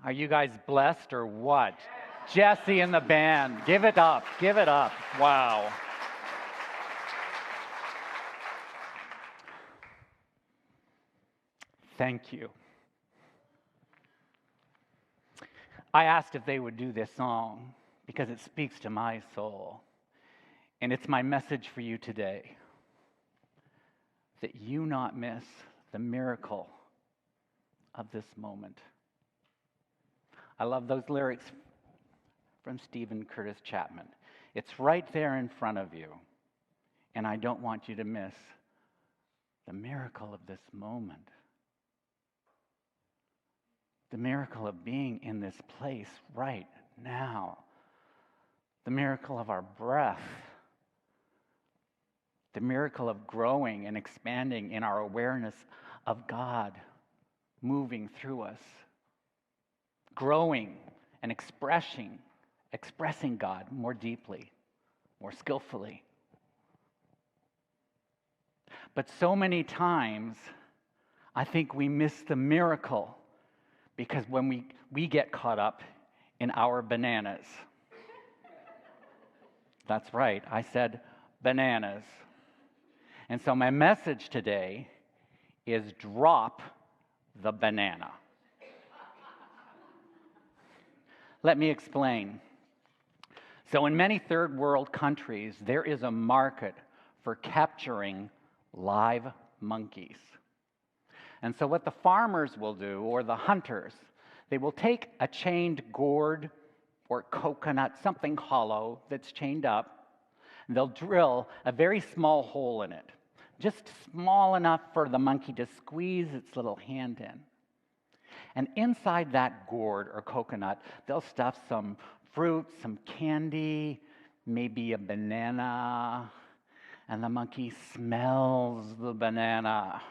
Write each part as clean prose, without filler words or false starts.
Are you guys blessed or what? Jesse and the band, give it up, give it up. Wow. Thank you. I asked if they would do this song because it speaks to my soul. And it's my message for you today, that you not miss the miracle of this moment. I love those lyrics from Stephen Curtis Chapman. It's right there in front of you, and I don't want you to miss the miracle of this moment. The miracle of being in this place right now. The miracle of our breath. The miracle of growing and expanding in our awareness of God moving through us. Growing and expressing God more deeply, more skillfully. But so many times, I think we miss the miracle because when we get caught up in our bananas. That's right, I said bananas. And so my message today is drop the banana. Let me explain. So in many third world countries, there is a market for capturing live monkeys. And so what the farmers will do, or the hunters, they will take a chained gourd or coconut, something hollow that's chained up, and they'll drill a very small hole in it, just small enough for the monkey to squeeze its little hand in. And inside that gourd or coconut, they'll stuff some fruit, some candy, maybe a banana, and the monkey smells the banana.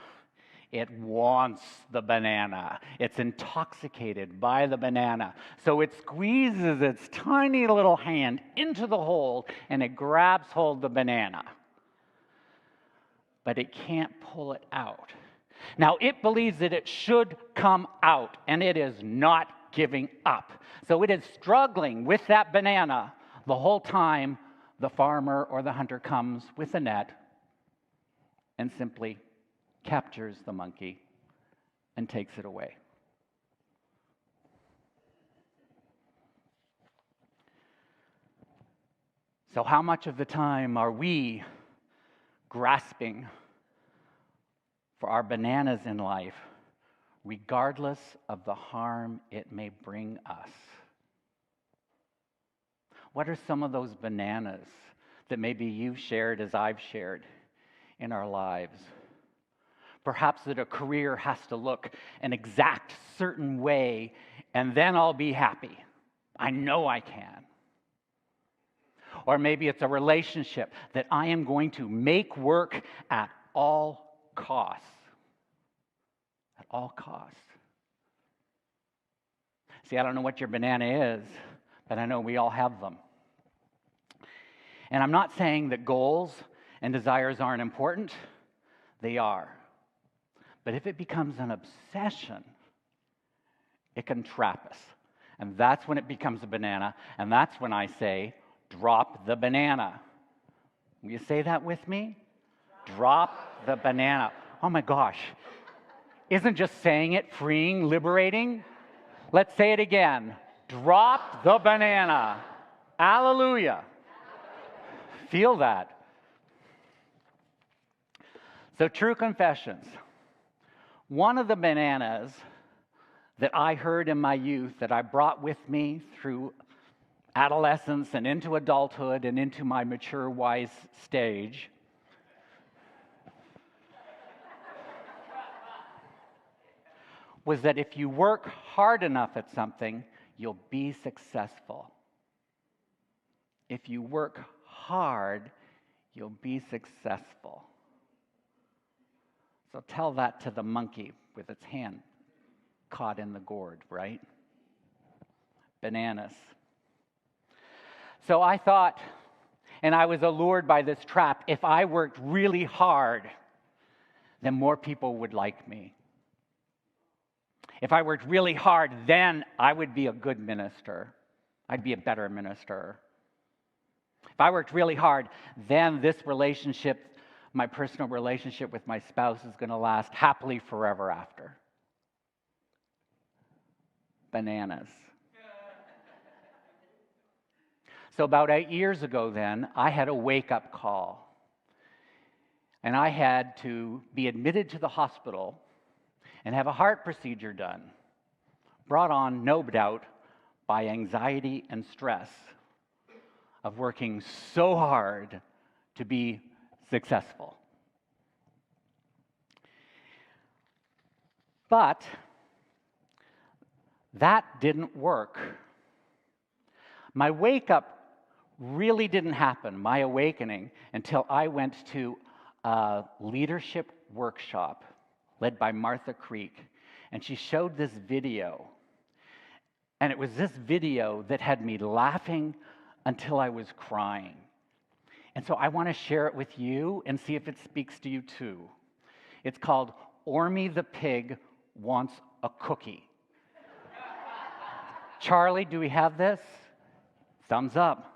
It wants the banana. It's intoxicated by the banana. So it squeezes its tiny little hand into the hole and it grabs hold of the banana. But it can't pull it out. Now, it believes that it should come out, and it is not giving up. So it is struggling with that banana the whole time the farmer or the hunter comes with a net and simply captures the monkey and takes it away. So how much of the time are we grasping for our bananas in life, regardless of the harm it may bring us? What are some of those bananas that maybe you've shared as I've shared in our lives? Perhaps that a career has to look an exact certain way, and then I'll be happy. I know I can. Or maybe it's a relationship that I am going to make work at all costs. At all costs. See, I don't know what your banana is, but I know we all have them. And I'm not saying that goals and desires aren't important. They are. But if it becomes an obsession, it can trap us. And that's when it becomes a banana. And that's when I say, drop the banana. Will you say that with me? Drop the banana. Oh my gosh. Isn't just saying it freeing, liberating? Let's say it again. Drop the banana. Hallelujah. Feel that. So, true confessions. One of the bananas that I heard in my youth that I brought with me through adolescence and into adulthood and into my mature, wise stage was that if you work hard enough at something, you'll be successful. If you work hard, you'll be successful. So tell that to the monkey with its hand caught in the gourd, right? Bananas. So I thought, and I was allured by this trap, if I worked really hard, then more people would like me. If I worked really hard, then I would be a good minister. I'd be a better minister. If I worked really hard, then this relationship, my personal relationship with my spouse, is going to last happily forever after. Bananas. So about 8 years ago then, I had a wake-up call. And I had to be admitted to the hospital and have a heart procedure done, brought on, no doubt, by anxiety and stress of working so hard to be successful. But that didn't work. My wake-up really didn't happen, my awakening, until I went to a leadership workshop led by Martha Creek. And she showed this video. And it was this video that had me laughing until I was crying. And so I want to share it with you and see if it speaks to you too. It's called Ormy the Pig Wants a Cookie. Charlie, do we have this? Thumbs up.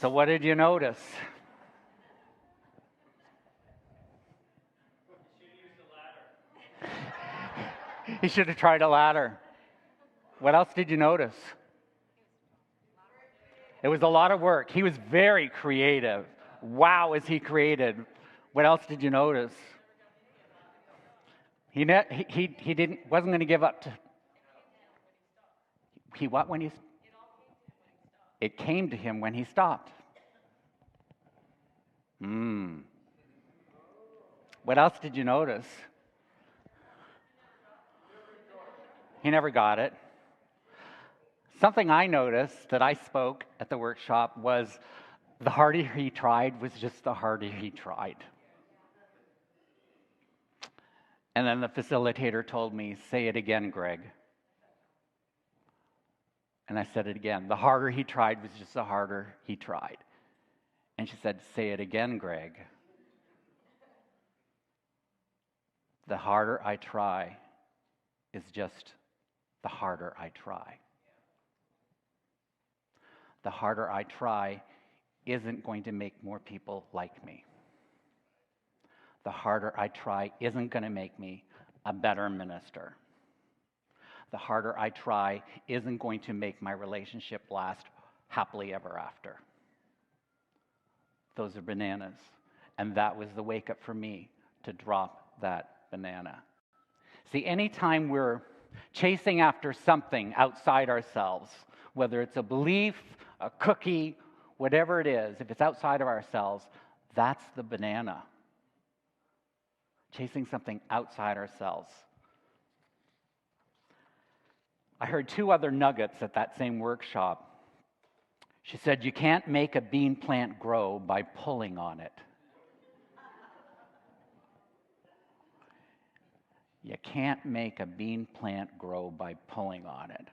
So what did you notice? He should have tried a ladder. What else did you notice? It was a lot of work. He was very creative. Wow, is he creative. What else did you notice? He wasn't going to give up to. He what when he's? It came to him when he stopped. What else did you notice? He never got it. Something I noticed that I spoke at the workshop was the harder he tried was just the harder he tried. And then the facilitator told me, say it again, Greg. And I said it again. The harder he tried was just the harder he tried. And she said, say it again, Greg. The harder I try is just the harder I try. The harder I try isn't going to make more people like me. The harder I try isn't going to make me a better minister. The harder I try isn't going to make my relationship last happily ever after. Those are bananas. And that was the wake up for me to drop that banana. See, anytime we're chasing after something outside ourselves, whether it's a belief, a cookie, whatever it is, if it's outside of ourselves, that's the banana. Chasing something outside ourselves. I heard two other nuggets at that same workshop. She said, you can't make a bean plant grow by pulling on it. You can't make a bean plant grow by pulling on it.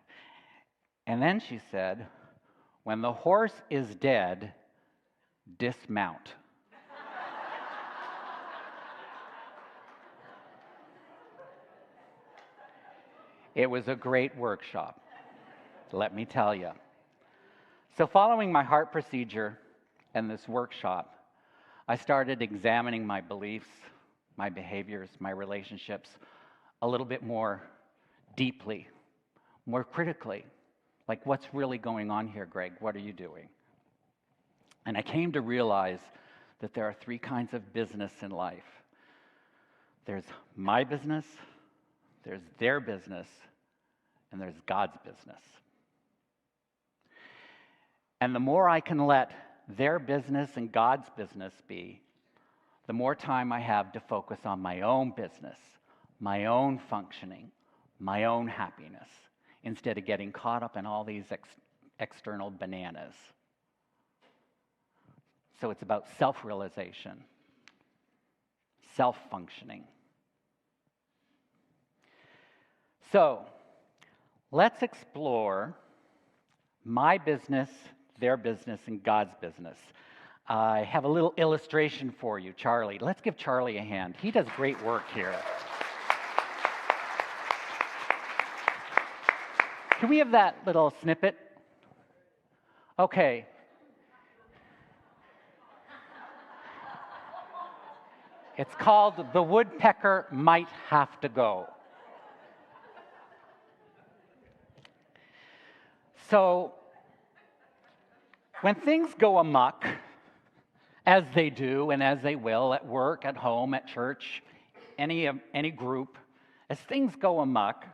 And then she said, when the horse is dead, dismount. It was a great workshop, let me tell you. So following my heart procedure and this workshop, I started examining my beliefs, my behaviors, my relationships a little bit more deeply, more critically. Like, what's really going on here, Greg? What are you doing? And I came to realize that there are three kinds of business in life. There's my business, there's their business, and there's God's business. And the more I can let their business and God's business be, the more time I have to focus on my own business, my own functioning, my own happiness, instead of getting caught up in all these external bananas. So it's about self-realization, self-functioning. So let's explore my business, their business, and God's business. I have a little illustration for you, Charlie. Let's give Charlie a hand. He does great work here. Can we have that little snippet? Okay. It's called The Woodpecker Might Have to Go. So, when things go amok, as they do and as they will at work, at home, at church, any group, as things go amok,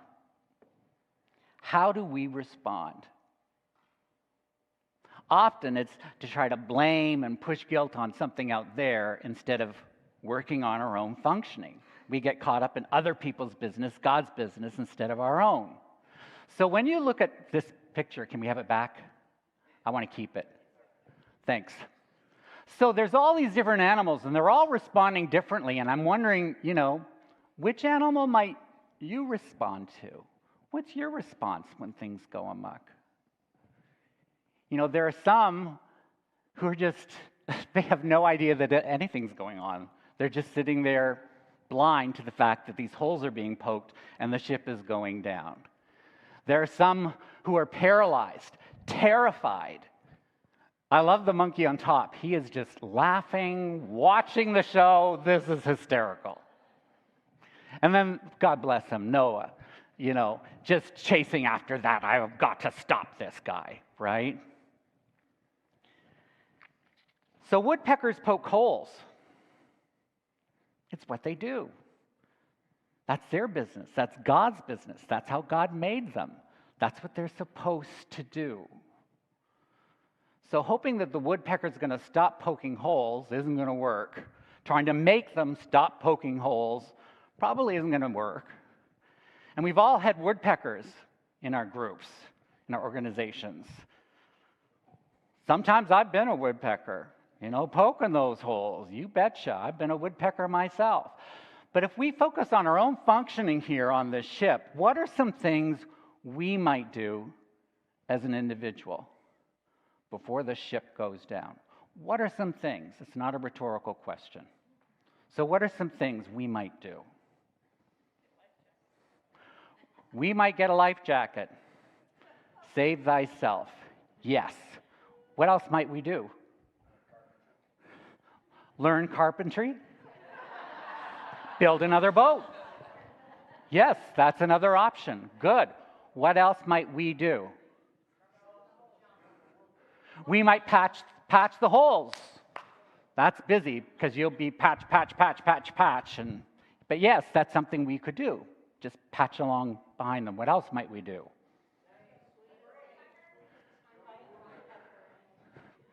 how do we respond? Often it's to try to blame and push guilt on something out there instead of working on our own functioning. We get caught up in other people's business, God's business, instead of our own. So when you look at this picture, can we have it back? I want to keep it. Thanks. So there's all these different animals, and they're all responding differently, and I'm wondering, which animal might you respond to? What's your response when things go amok? There are some who are just, they have no idea that anything's going on. They're just sitting there blind to the fact that these holes are being poked and the ship is going down. There are some who are paralyzed, terrified. I love the monkey on top. He is just laughing, watching the show. This is hysterical. And then, God bless him, Noah, just chasing after that. I've got to stop this guy, right? So woodpeckers poke holes. It's what they do. That's their business. That's God's business. That's how God made them. That's what they're supposed to do. So hoping that the woodpecker's going to stop poking holes isn't going to work. Trying to make them stop poking holes probably isn't going to work. And we've all had woodpeckers in our groups, in our organizations. Sometimes I've been a woodpecker, poking those holes. You betcha, I've been a woodpecker myself. But if we focus on our own functioning here on this ship, what are some things we might do as an individual before the ship goes down? What are some things? It's not a rhetorical question. So what are some things we might do? We might get a life jacket. Save thyself. Yes. What else might we do? Learn carpentry? Build another boat. Yes, that's another option. Good. What else might we do? We might patch the holes. That's busy because you'll be patch. But yes, that's something we could do. Just patch along behind them. What else might we do?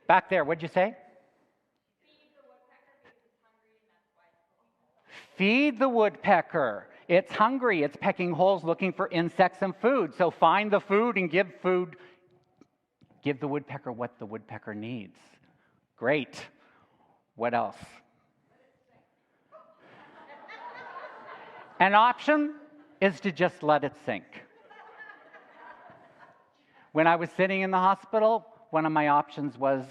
Back there, what'd you say? Feed the woodpecker. It's hungry. It's pecking holes looking for insects and food. So find the food and give food. Give the woodpecker what the woodpecker needs. Great. What else? An option is to just let it sink. When I was sitting in the hospital, one of my options was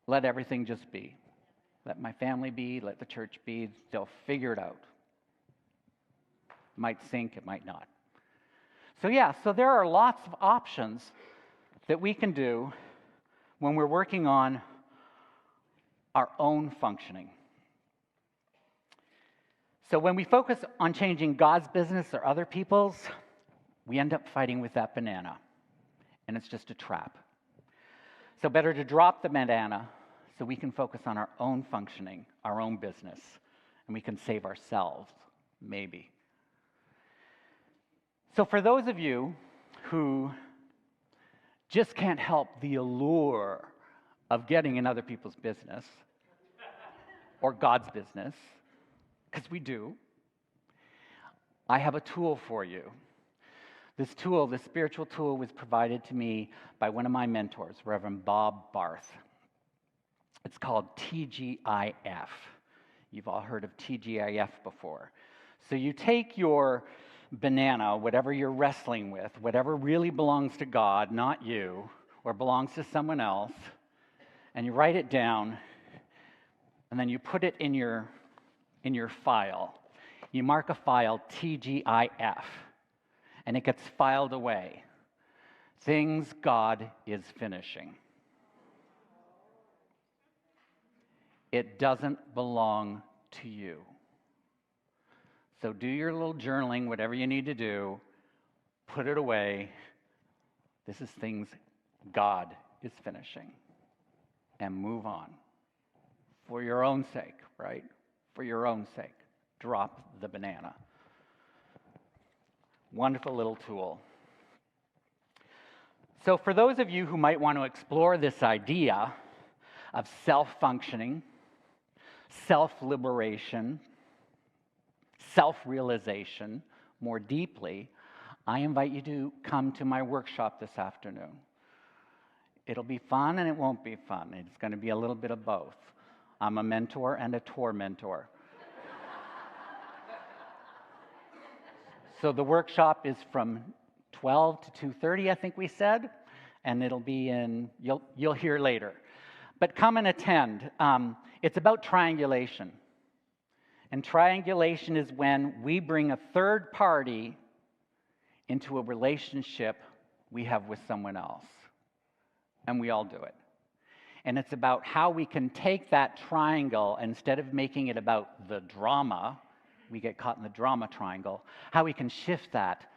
let everything just be. Let my family be, let the church be, they'll figure it out. It might sink, it might not. So there are lots of options that we can do when we're working on our own functioning. So when we focus on changing God's business or other people's, we end up fighting with that banana, and it's just a trap. So better to drop the banana so we can focus on our own functioning, our own business, and we can save ourselves, maybe. So for those of you who just can't help the allure of getting in other people's business or God's business, because we do, I have a tool for you. This tool, this spiritual tool, was provided to me by one of my mentors, Reverend Bob Barth. It's called TGIF. You've all heard of TGIF before. So you take your banana, whatever you're wrestling with, whatever really belongs to God, not you, or belongs to someone else, and you write it down, and then you put it in your file. You mark a file TGIF, and it gets filed away. Things God is finishing. It doesn't belong to you. So do your little journaling, whatever you need to do, put it away. This is things God is finishing. And move on. For your own sake, right? For your own sake. Drop the banana. Wonderful little tool. So for those of you who might want to explore this idea of self-functioning, self-liberation, self-realization more deeply, I invite you to come to my workshop this afternoon. It'll be fun and it won't be fun. It's going to be a little bit of both. I'm a mentor and a tormentor. So the workshop is from 12 to 2:30, I think we said, and it'll be you'll hear later. But come and attend. It's about triangulation. And triangulation is when we bring a third party into a relationship we have with someone else. And we all do it. And it's about how we can take that triangle, instead of making it about the drama, we get caught in the drama triangle, how we can shift that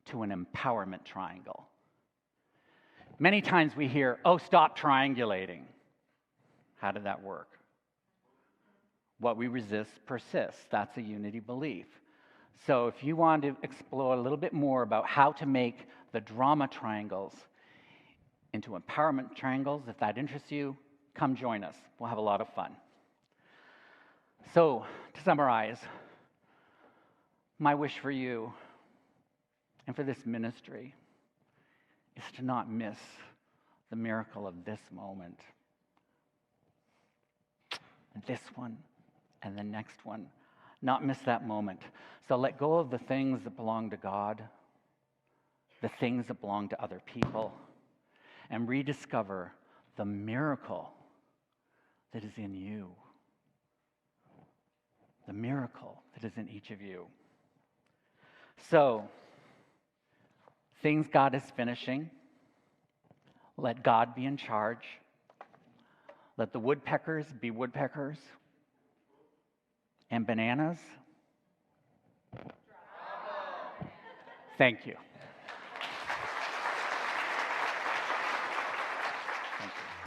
to an empowerment triangle. Many times we hear, oh, stop triangulating. How did that work? What we resist persists. That's a unity belief. So if you want to explore a little bit more about how to make the drama triangles into empowerment triangles. If that interests you, come join us. We'll have a lot of fun. So, to summarize, my wish for you and for this ministry is to not miss the miracle of this moment. And this one and the next one. Not miss that moment. So let go of the things that belong to God, the things that belong to other people, and rediscover the miracle that is in you. The miracle that is in each of you. So, things God is finishing. Let God be in charge. Let the woodpeckers be woodpeckers. And bananas. Thank you. Thank you.